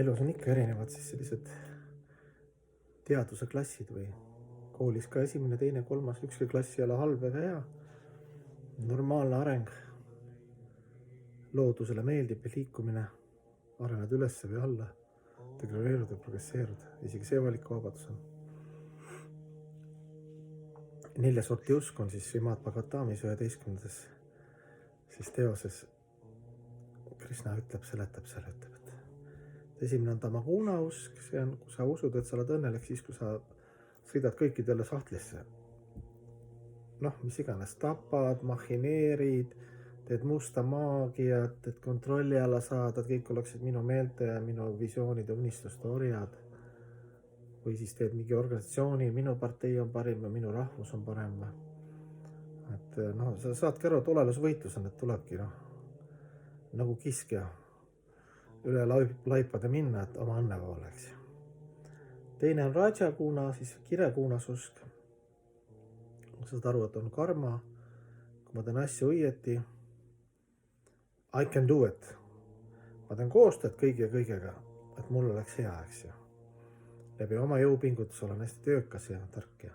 elus on ikka erinevad siis sellised teaduse klassid või koolis ka esimene, teine, kolmas, ükski klass ei ole halb ega hea. Normaalne areng. Loodusele meeldib liikumine, arened üles või alla, degradeerud ja progresseerud. Isegi see valikuvabadus on. 4 sorti usk on siis Srimad Bhagavatamis 11. siis teoses. Krishna seletab, et esimene on Tamaguna usk, see on, kui sa usud, et sa oled õnnelik siis, kui sa sõidad kõikidele sahtlisse. Mis iganes, tapad, mahineerid, teed musta maagiat, et kontrolli alla saada, et kõik oleksid minu meelte ja minu visioonide unistuste orjad. Või siis teed mingi organisatsiooni, minu partei on parim ja minu rahvus on parem. Et sa saadki aru, et olelusvõitlus on, et tulebki nagu kiskja üle laipade minna, et oma õnne poole, eks. Teine on Rajakuna, siis kirekuunas usk. Saad aru, et on karma, kui ma teen asju õieti. I can do it. Ma teen koostööd kõigega, et mul oleks hea, eks ju. Läbi oma jõupingutus olen hästi töökas ja tark.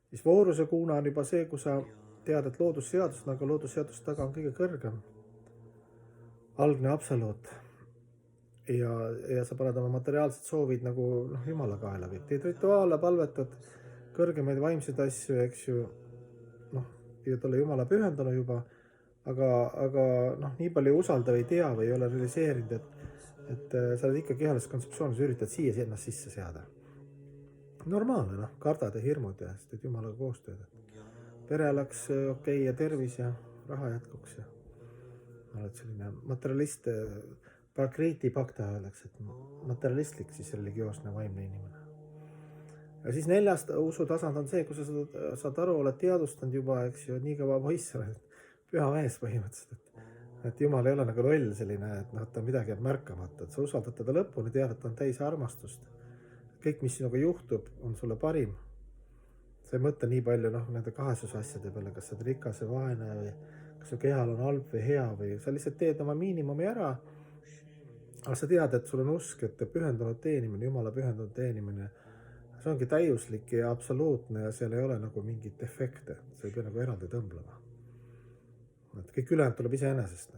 Siis vooruse kuuna on juba see, kui sa tead, et loodusseadus, aga loodusseadus taga on kõige kõrgem. Algne absoluut. Ja sa paned oma materiaalsed soovid nagu Jumala kaela. Teed rituaale, palvetad kõrgemaid vaimseid asju, eks ju. Ja talle Jumala pühendanud juba, aga nii palju usalda või tea või ei ole realiseerinud, et sa oled ikka kehalist kontseptsioonis üritad siia ennast sisse seada. Normaalne, kardad ja hirmud ja teed Jumalaga koostööd. Pere oleks okei ja tervis ja raha jätkuks ja oled selline materialist, Prakriti Bhakta öeldakse, et materialistlik siis religioosne vaimne inimene. Ja siis 4. usutasand on see, kui sa saad aru, oled teadvustanud juba, eks ju, nii kõva poiss, püha mees põhimõtteliselt, et Jumal ei ole nagu loll selline, et ta midagi jääb märkamata, et sa usaldad teda lõpuni, tead, et ta on täis armastust. Kõik, mis sinuga juhtub, on sulle parim. Sa ei mõtle nii palju nende kahesuse asjade peale, kas sa oled rikas ja vaene või kas su kehal on halb või hea või sa lihtsalt teed oma miinimumi ära. Aga sa tead, et sul on usk, et pühendunud teenimine, Jumala pühendunud teenimine, see ongi täiuslik ja absoluutne ja seal ei ole nagu mingit efekte. Sa ei pea nagu eraldi tõmblema. Et kõik ülejäänud tuleb iseenesest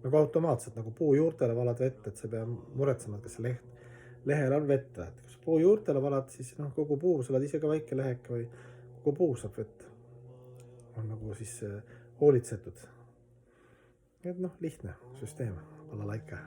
nagu automaatselt, nagu puu juurtele valad vett, et sa pea muretsema, kas see lehel on vett. Et kui sa puu juurtele valad, siis kogu puu, sa oled ise ka väike lehek või kogu puu saab vett. On nagu siis hoolitsetud. Et lihtne süsteem, balalaika.